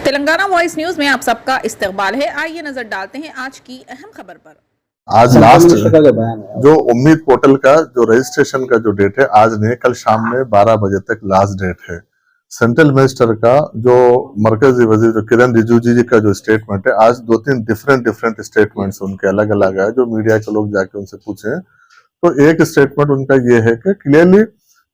Telangana voice news में आप सबका इस्तकबाल है। आइए नजर डालते हैं आज की अहम खबर पर। आज लास्ट जो उम्मीद पोर्टल का जो रजिस्ट्रेशन का जो डेट है आज नहीं, कल शाम में 12 बजे तक लास्ट डेट है। सेंट्रल मिनिस्टर का जो मरकजी वजीर जो किरण रिजिजू जी का जो स्टेटमेंट है, आज 2-3 डिफरेंट स्टेटमेंट्स उनके अलग अलग है, जो मीडिया के लोग जाके उनसे पूछे तो एक स्टेटमेंट उनका ये है कि क्लियरली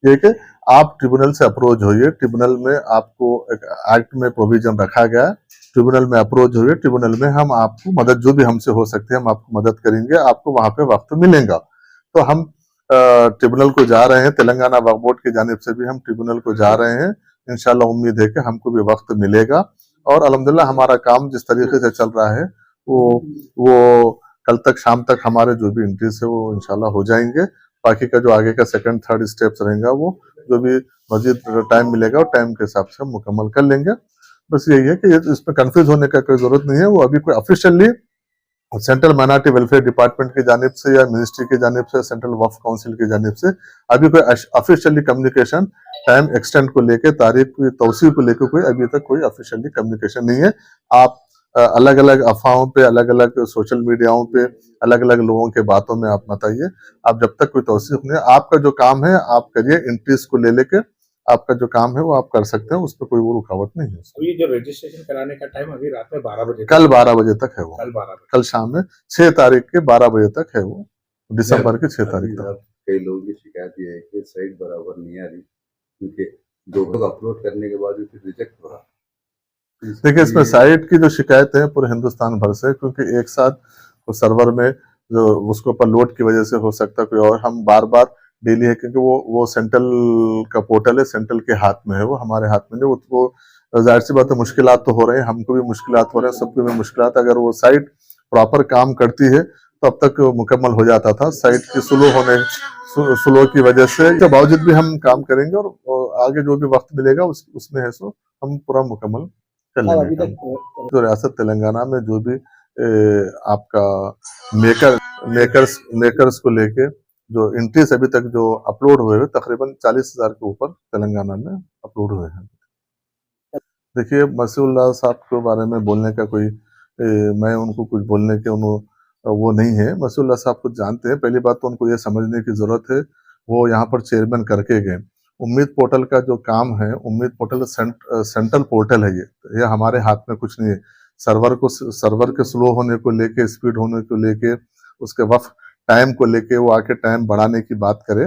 ये कि आप ट्रिब्यूनल से अप्रोच होइए, ट्रिब्यूनल में आपको एक एक्ट में प्रोविजन रखा गया है, ट्रिब्यूनल में अप्रोच हुए, ट्रिब्यूनल में हम आपको मदद जो भी हमसे हो सकती है हम आपको मदद करेंगे, आपको वहां पे वक्त मिलेगा। तो हम ट्रिब्यूनल को जा रहे हैं, तेलंगाना वक्फ बोर्ड की जानिब से भी हम ट्रिब्यूनल को जा रहे हैं। इंशाल्लाह उम्मीद है कि हमको भी वक्त मिलेगा और अल्हम्दुलिल्लाह हमारा काम जिस तरीके से चल रहा है वो कल तक शाम तक हमारे जो भी एंट्रीज है वो इंशाल्लाह हो जाएंगे। बाकी का जो आगे का सेकंड थर्ड स्टेप्स रहेगा वो जो भी मजीद टाइम मिलेगा और टाइम के हिसाब से हम मुकम्मल कर लेंगे। बस यही है कि इसमें कंफ्यूज होने का कोई जरूरत नहीं है। वो अभी कोई officially central minority welfare department की जानिब से या मिनिस्ट्री की जानिब से, सेंट्रल वक्फ काउंसिल की जानिब से अभी कोई ऑफिशियली कम्युनिकेशन टाइम एक्सटेंड को लेके, तारीख की तौसीह को लेकर कोई अभी तक कोई ऑफिशियली कम्युनिकेशन नहीं है। आप अलग अलग अफवाहों पे, अलग अलग सोशल मीडियाओं पे, अलग अलग लोगों के बातों में आप बताइए। आप जब तक कोई तौसीफ नहीं है, आपका जो काम है आप करिए, एंट्रीज को ले लेके आपका जो काम है वो आप कर सकते हैं, उस पर कोई वो रुकावट नहीं है। तो ये जो रजिस्ट्रेशन कराने का टाइम अभी रात में 12 बजे, कल 12 बजे तक है वो, कल 12 बजे, कल शाम में 6 तारीख के 12 बजे तक है वो, दिसंबर के 6 तारीख तक। कई लोगों की शिकायत ये है कि साइट बराबर नहीं आ रही, क्योंकि जो लोग अपलोड करने के बाद भी रिजेक्ट हो रहा। देखिए, इसमें साइट की जो शिकायत है पूरे हिंदुस्तान भर से, क्योंकि एक साथ सर्वर में जो उसके ऊपर लोड की वजह से हो सकता है कोई और, हम बार बार डेली है क्योंकि वो सेंट्रल का पोर्टल है, सेंट्रल के हाथ में है, वो हमारे हाथ में नहीं। वो जाहिर सी बात है मुश्किलात तो हो रहे हैं, हमको भी मुश्किलात हो रहे हैं, सबको भी मुश्किलात। अगर वो साइट प्रॉपर काम करती है तो अब तक मुकम्मल हो जाता था। साइट की स्लो की वजह से के बावजूद भी हम काम करेंगे और आगे जो भी वक्त मिलेगा उसमें है सो हम पूरा मुकम्मल कर लेंगे। तो रियासत तेलंगाना में जो भी आपका मेकर्स को लेके जो एंट्रीज अभी तक जो अपलोड हुए हैं, तकरीबन 40,000 के ऊपर तेलंगाना में अपलोड हुए हैं। देखिए, मसीउल्लाह साहब के बारे में बोलने का कोई मैं उनको कुछ बोलने के वो नहीं है। मसीउल्लाह साहब कुछ जानते हैं। पहली बात तो उनको ये समझने की जरूरत है, वो यहाँ पर चेयरमैन करके गए। उम्मीद पोर्टल का जो काम है, उम्मीद पोर्टल सेंट्रल पोर्टल है, ये हमारे हाथ में कुछ नहीं है। सर्वर के स्लो होने को लेके, स्पीड होने को लेके, उसके वक्त टाइम को लेके वो आके टाइम बढ़ाने की बात करे,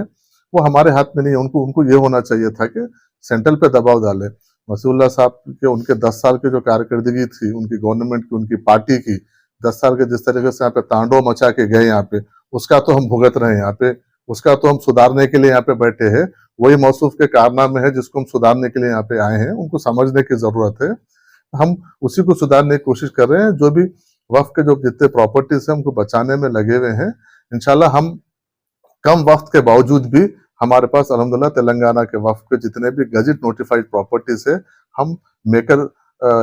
वो हमारे हाथ में नहीं है। उनको ये होना चाहिए था कि सेंट्रल पे दबाव डाले। मसीउल्लाह साहब के उनके 10 साल की जो कारकर्दगी थी उनकी गवर्नमेंट की, उनकी पार्टी की, 10 साल के जिस तरीके से यहाँ पे तांडव मचा के गए यहाँ पे, उसका तो हम भुगत रहे हैं यहाँ पे, उसका तो हम सुधारने के लिए यहाँ पे बैठे हैं। वही मौसूफ के कारनामे है जिसको हम सुधारने के लिए यहाँ पे आए हैं, उनको समझने की जरूरत है। हम उसी को सुधारने की कोशिश कर रहे हैं। जो भी वक्फ के जो जितने प्रॉपर्टीज है उनको बचाने में लगे हुए हैं। इंशाल्लाह हम कम वक्त के बावजूद भी हमारे पास अल्हम्दुलिल्लाह तेलंगाना के वक्फ के जितने भी गजेट नोटिफाइड प्रॉपर्टीज है हम मेकर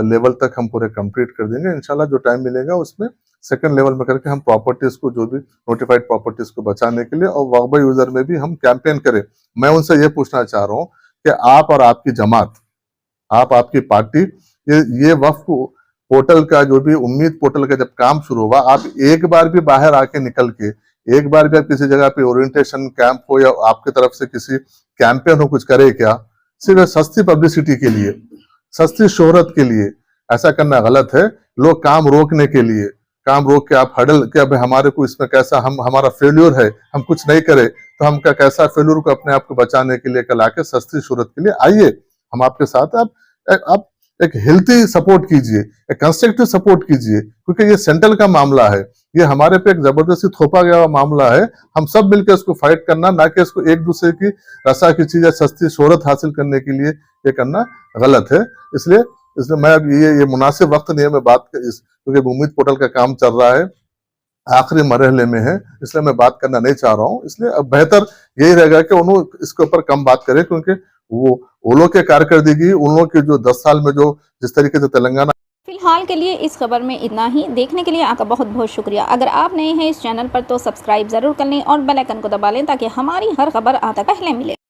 लेवल तक हम पूरे कंप्लीट कर देंगे। इंशाल्लाह जो टाइम मिलेगा उसमें सेकंड लेवल में करके हम प्रॉपर्टीज को, जो भी नोटिफाइड प्रॉपर्टीज को बचाने के लिए और वक्फ यूजर में भी हम कैंपेन करें। मैं उनसे ये पूछना चाह रहा हूँ कि आप और आपकी जमात, आपकी पार्टी, ये वक्फ पोर्टल का जो भी उम्मीद पोर्टल का जब काम शुरू हुआ, आप एक बार भी बाहर आके निकल के, एक बार भी आप किसी जगह पे ओरिएंटेशन कैंप हो या आपके तरफ से किसी कैंपेन हो, कुछ करे क्या? सिर्फ सस्ती पब्लिसिटी के लिए, सस्ती शोहरत के लिए ऐसा करना गलत है। लोग काम रोकने के लिए, काम रोक के आप हडल के अब हमारे को इसमें कैसा, हमारा फेल्यूर है, हम कुछ नहीं करे तो हम कैसा फेल्यूर को अपने आप को बचाने के लिए कल आके सस्ती शोहरत के लिए आइए, हम आपके साथ। आप एक हेल्थी सपोर्ट कीजिए, एक कंस्ट्रक्टिव सपोर्ट कीजिए, क्योंकि ये सेंट्रल का मामला है, ये हमारे पे एक जबरदस्ती थोपा गया हुआ मामला है। हम सब मिलकर इसको फाइट करना, ना कि इसको एक दूसरे की रसा की चीज या सस्ती शोहरत हासिल करने के लिए ये करना गलत है। इसलिए मैं अब ये मुनासिब वक्त नहीं है मैं बात क्योंकि उम्मीद पोर्टल का काम चल रहा है, आखिरी मरहले में है, इसलिए मैं बात करना नहीं चाह रहा हूँ। इसलिए अब बेहतर यही रहेगा कि उन्होंने इसके ऊपर कम बात करें, क्योंकि वो लोग के कारकर्दगी, उन लोग के जो 10 साल में जो जिस तरीके से तेलंगाना। फिलहाल के लिए इस खबर में इतना ही। देखने के लिए आपका बहुत बहुत शुक्रिया। अगर आप नए हैं इस चैनल पर तो सब्सक्राइब जरूर कर लें और बेल आइकन को दबा लें ताकि हमारी हर खबर आप तक पहले मिले।